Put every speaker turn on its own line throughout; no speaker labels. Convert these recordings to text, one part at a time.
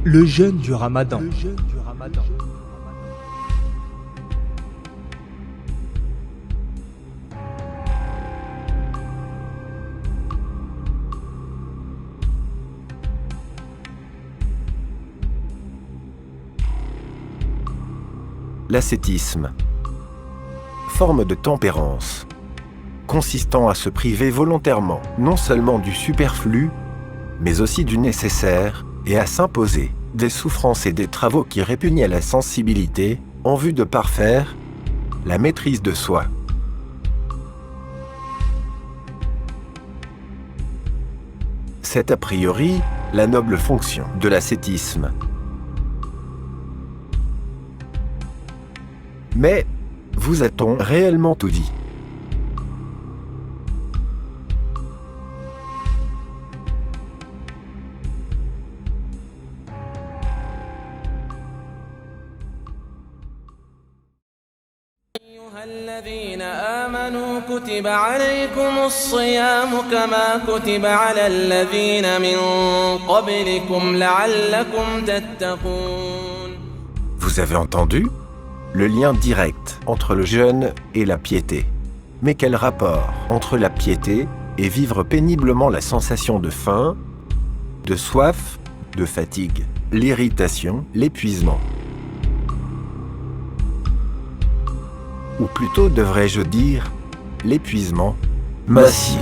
Le jeûne du Ramadan.
L'ascétisme, forme de tempérance, consistant à se priver volontairement non seulement du superflu, mais aussi du nécessaire, et à s'imposer des souffrances et des travaux qui répugnent à la sensibilité en vue de parfaire la maîtrise de soi. C'est a priori la noble fonction de l'ascétisme. Mais vous a-t-on réellement tout dit ?
الذين آمنوا كتب عليكم الصيام كما كتب على الذين من قبلكم لعلكم تتقون.
Vous avez entendu ? Le lien direct entre le jeûne et la piété. Mais quel rapport entre la piété et vivre péniblement la sensation de faim, de soif, de fatigue, l'irritation, l'épuisement ? Ou plutôt devrais-je dire l'épuisement massif.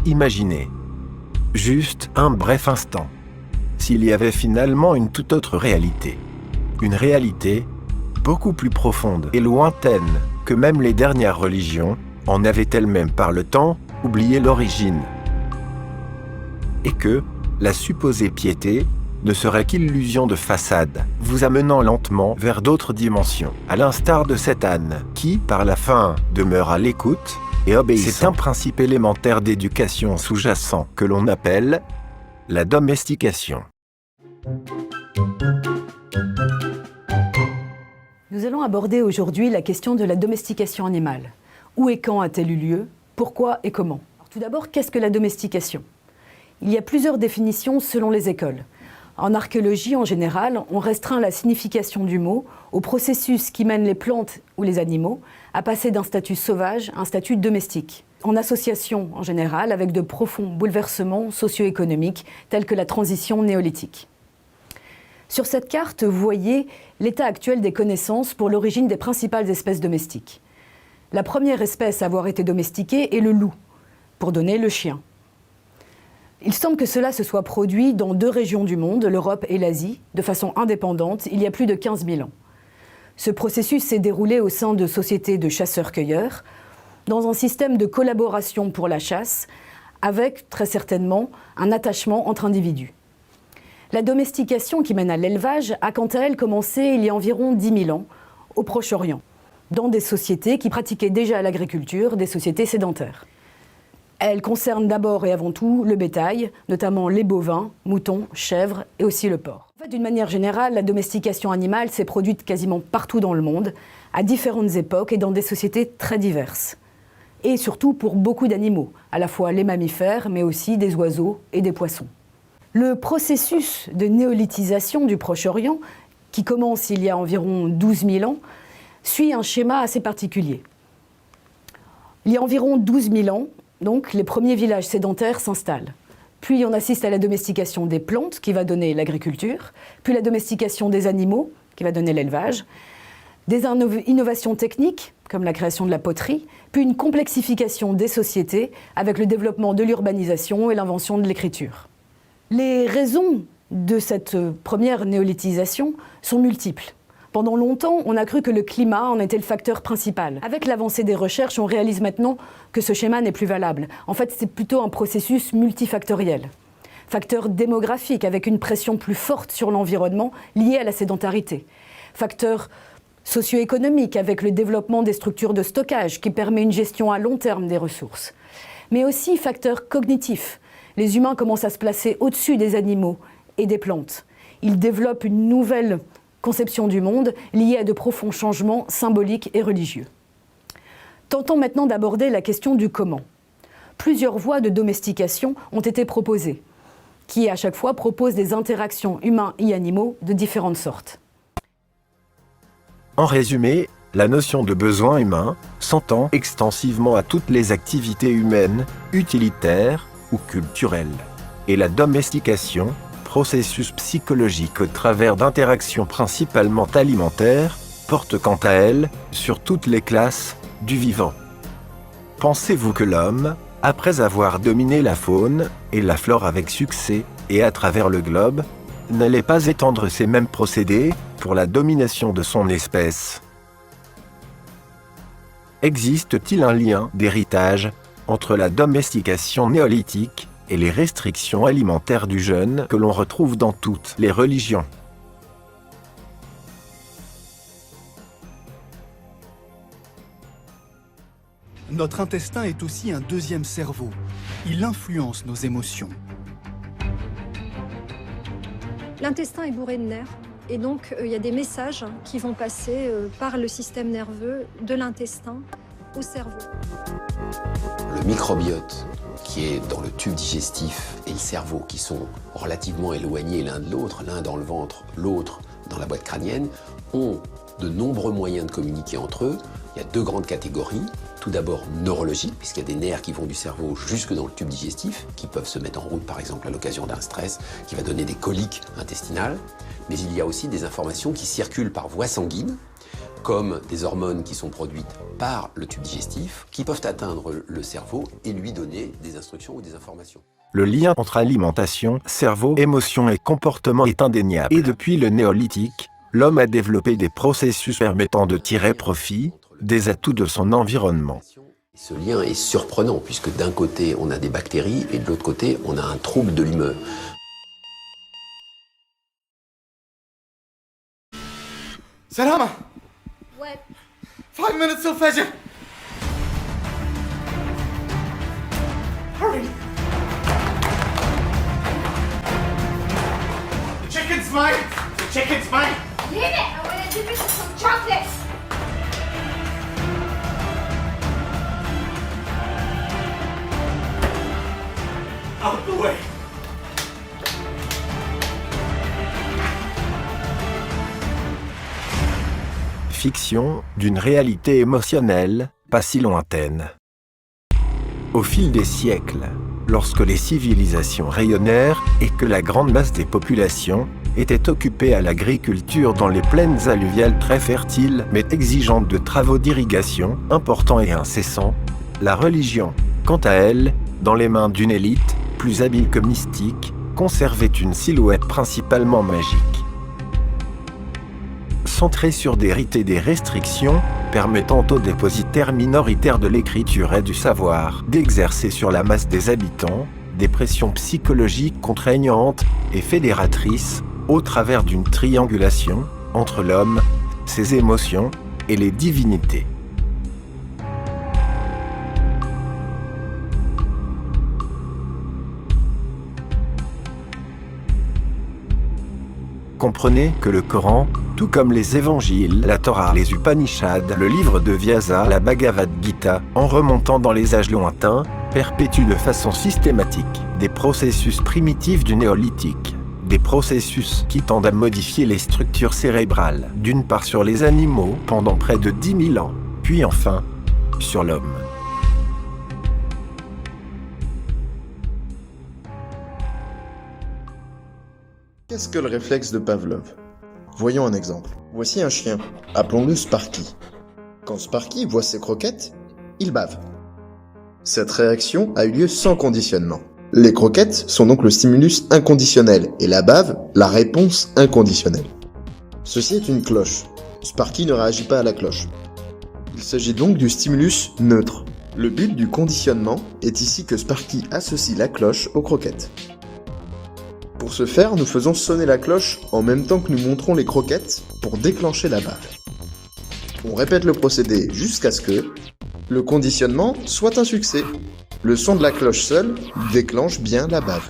Imaginez, juste un bref instant, s'il y avait finalement une toute autre réalité. Une réalité beaucoup plus profonde et lointaine que même les dernières religions en avaient elles-mêmes par le temps oublié l'origine. Et que la supposée piété ne serait qu'illusion de façade, vous amenant lentement vers d'autres dimensions, à l'instar de cet âne qui, par la fin, demeure à l'écoute et obéissant. C'est un principe élémentaire d'éducation sous-jacent que l'on appelle la domestication.
Nous allons aborder aujourd'hui la question de la domestication animale. Où et quand a-t-elle eu lieu ? Pourquoi et comment ? Alors, tout d'abord, qu'est-ce que la domestication ? Il y a plusieurs définitions selon les écoles. En archéologie, en général, on restreint la signification du mot au processus qui mène les plantes ou les animaux à passer d'un statut sauvage à un statut domestique, en association en général avec de profonds bouleversements socio-économiques tels que la transition néolithique. Sur cette carte, vous voyez l'état actuel des connaissances pour l'origine des principales espèces domestiques. La première espèce à avoir été domestiquée est le loup, pour donner le chien. Il semble que cela se soit produit dans deux régions du monde, l'Europe et l'Asie, de façon indépendante, il y a plus de 15 000 ans. Ce processus s'est déroulé au sein de sociétés de chasseurs-cueilleurs, dans un système de collaboration pour la chasse, avec très certainement un attachement entre individus. La domestication qui mène à l'élevage a quant à elle commencé il y a environ 10 000 ans, au Proche-Orient, dans des sociétés qui pratiquaient déjà l'agriculture, des sociétés sédentaires. Elle concerne d'abord et avant tout le bétail, notamment les bovins, moutons, chèvres et aussi le porc. En fait, d'une manière générale, la domestication animale s'est produite quasiment partout dans le monde, à différentes époques et dans des sociétés très diverses. Et surtout pour beaucoup d'animaux, à la fois les mammifères, mais aussi des oiseaux et des poissons. Le processus de néolithisation du Proche-Orient, qui commence il y a environ 12 000 ans, suit un schéma assez particulier. Il y a environ 12 000 ans, donc, les premiers villages sédentaires s'installent. Puis on assiste à la domestication des plantes, qui va donner l'agriculture, puis la domestication des animaux, qui va donner l'élevage, des innovations techniques, comme la création de la poterie, puis une complexification des sociétés, avec le développement de l'urbanisation et l'invention de l'écriture. Les raisons de cette première néolithisation sont multiples. Pendant longtemps, on a cru que le climat en était le facteur principal. Avec l'avancée des recherches, on réalise maintenant que ce schéma n'est plus valable. En fait, c'est plutôt un processus multifactoriel. Facteur démographique, avec une pression plus forte sur l'environnement liée à la sédentarité. Facteur socio-économique, avec le développement des structures de stockage qui permet une gestion à long terme des ressources. mais aussi facteur cognitif. Les humains commencent à se placer au-dessus des animaux et des plantes. Ils développent une nouvelle conception du monde liée à de profonds changements symboliques et religieux. Tentons maintenant d'aborder la question du comment. Plusieurs voies de domestication ont été proposées, qui à chaque fois proposent des interactions humains et animaux de différentes sortes.
En résumé, la notion de besoin humain s'entend extensivement à toutes les activités humaines, utilitaires ou culturelles. Et la domestication, processus psychologique au travers d'interactions principalement alimentaires, porte quant à elle sur toutes les classes du vivant. Pensez-vous que l'homme, après avoir dominé la faune et la flore avec succès et à travers le globe, n'allait pas étendre ces mêmes procédés pour la domination de son espèce? Existe-t-il un lien d'héritage entre la domestication néolithique et les restrictions alimentaires du jeûne que l'on retrouve dans toutes les religions?
Notre intestin est aussi un deuxième cerveau. Il influence nos émotions.
L'intestin est bourré de nerfs et donc il y a des messages qui vont passer par le système nerveux de l'intestin au cerveau.
Le microbiote qui est dans le tube digestif et le cerveau qui sont relativement éloignés l'un de l'autre, l'un dans le ventre, l'autre dans la boîte crânienne, ont de nombreux moyens de communiquer entre eux. Il y a deux grandes catégories. Tout d'abord neurologiques, puisqu'il y a des nerfs qui vont du cerveau jusque dans le tube digestif, qui peuvent se mettre en route par exemple à l'occasion d'un stress, qui va donner des coliques intestinales. Mais il y a aussi des informations qui circulent par voie sanguine, comme des hormones qui sont produites par le tube digestif, qui peuvent atteindre le cerveau et lui donner des instructions ou des informations.
Le lien entre alimentation, cerveau, émotion et comportement est indéniable. Et depuis le néolithique, l'homme a développé des processus permettant de tirer profit des atouts de son environnement.
Ce lien est surprenant, puisque d'un côté on a des bactéries et de l'autre côté on a un trouble de l'humeur.
Salama!
Ouais.
5 minutes till Fajr! Hurry! The chicken's mine! The chicken's mine!
Leave it! I want to dip it in some chocolate!
Out of the way!
Fiction d'une réalité émotionnelle pas si lointaine. Au fil des siècles, lorsque les civilisations rayonnèrent et que la grande masse des populations était occupée à l'agriculture dans les plaines alluviales très fertiles mais exigeantes de travaux d'irrigation importants et incessants, la religion, quant à elle, dans les mains d'une élite, plus habile que mystique, conservait une silhouette principalement magique. Centrée sur des rites et des restrictions, permettant aux dépositaires minoritaires de l'écriture et du savoir d'exercer sur la masse des habitants des pressions psychologiques contraignantes et fédératrices au travers d'une triangulation entre l'homme, ses émotions et les divinités. Comprenez que le Coran, tout comme les évangiles, la Torah, les Upanishads, le livre de Vyasa, la Bhagavad Gita, en remontant dans les âges lointains, perpétue de façon systématique des processus primitifs du néolithique, des processus qui tendent à modifier les structures cérébrales, d'une part sur les animaux pendant près de 10 000 ans, puis enfin sur l'homme.
Qu'est-ce que le réflexe de Pavlov? Voyons un exemple. Voici un chien, appelons-le Sparky. Quand Sparky voit ses croquettes, il bave. Cette réaction a eu lieu sans conditionnement. Les croquettes sont donc le stimulus inconditionnel et la bave, la réponse inconditionnelle. Ceci est une cloche. Sparky ne réagit pas à la cloche. Il s'agit donc du stimulus neutre. Le but du conditionnement est ici que Sparky associe la cloche aux croquettes. Pour ce faire, nous faisons sonner la cloche en même temps que nous montrons les croquettes pour déclencher la bave. On répète le procédé jusqu'à ce que le conditionnement soit un succès. Le son de la cloche seul déclenche bien la bave.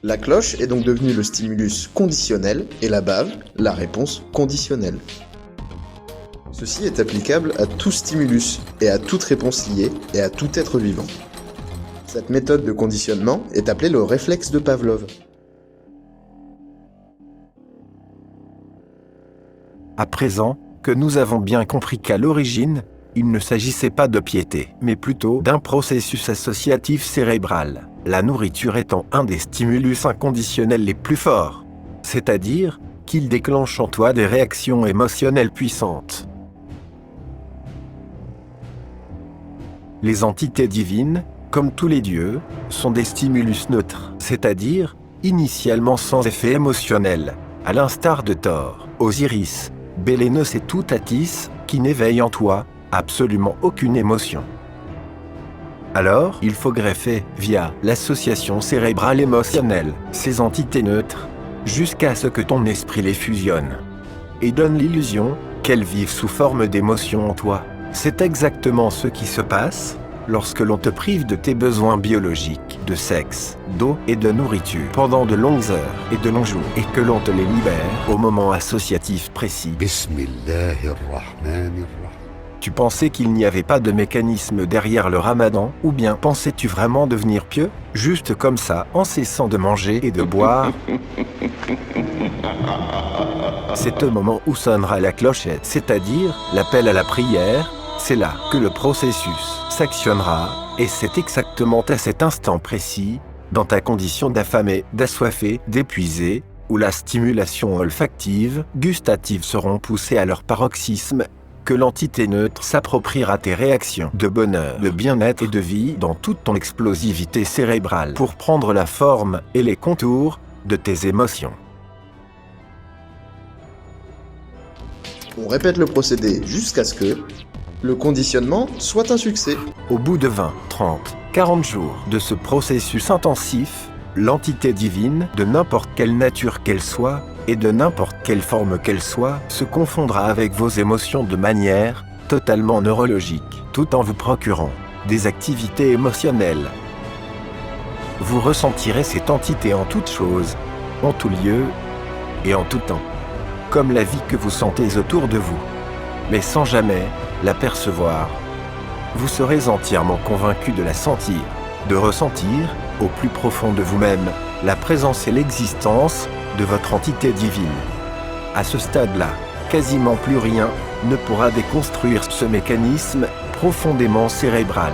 La cloche est donc devenue le stimulus conditionnel et la bave, la réponse conditionnelle. Ceci est applicable à tout stimulus et à toute réponse liée et à tout être vivant. Cette méthode de conditionnement est appelée le réflexe de Pavlov.
À présent que nous avons bien compris qu'à l'origine, il ne s'agissait pas de piété, mais plutôt d'un processus associatif cérébral, la nourriture étant un des stimulus inconditionnels les plus forts, c'est-à-dire qu'il déclenche en toi des réactions émotionnelles puissantes. Les entités divines, comme tous les dieux, sont des stimulus neutres, c'est-à-dire initialement sans effet émotionnel, à l'instar de Thor, Osiris, Bélénos et Toutatis, qui n'éveillent en toi absolument aucune émotion. Alors, il faut greffer, via l'association cérébrale émotionnelle, ces entités neutres, jusqu'à ce que ton esprit les fusionne et donne l'illusion qu'elles vivent sous forme d'émotions en toi. C'est exactement ce qui se passe lorsque l'on te prive de tes besoins biologiques, de sexe, d'eau et de nourriture pendant de longues heures et de longs jours, et que l'on te les libère au moment associatif précis. Tu pensais qu'il n'y avait pas de mécanisme derrière le ramadan, ou bien pensais-tu vraiment devenir pieux, juste comme ça, en cessant de manger et de boire? C'est au moment où sonnera la clochette, c'est-à-dire l'appel à la prière. C'est là que le processus s'actionnera, et c'est exactement à cet instant précis, dans ta condition d'affamé, d'assoiffé, d'épuisé, où la stimulation olfactive, gustative seront poussées à leur paroxysme, que l'entité neutre s'appropriera tes réactions de bonheur, de bien-être et de vie dans toute ton explosivité cérébrale pour prendre la forme et les contours de tes émotions.
On répète le procédé jusqu'à ce que le conditionnement soit un succès.
Au bout de 20, 30, 40 jours de ce processus intensif, l'entité divine, de n'importe quelle nature qu'elle soit, et de n'importe quelle forme qu'elle soit, se confondra avec vos émotions de manière totalement neurologique, tout en vous procurant des activités émotionnelles. Vous ressentirez cette entité en toute chose, en tout lieu et en tout temps, comme la vie que vous sentez autour de vous, mais sans jamais l'apercevoir. Vous serez entièrement convaincu de la sentir, de ressentir, au plus profond de vous-même, la présence et l'existence de votre entité divine. À ce stade-là, quasiment plus rien ne pourra déconstruire ce mécanisme profondément cérébral.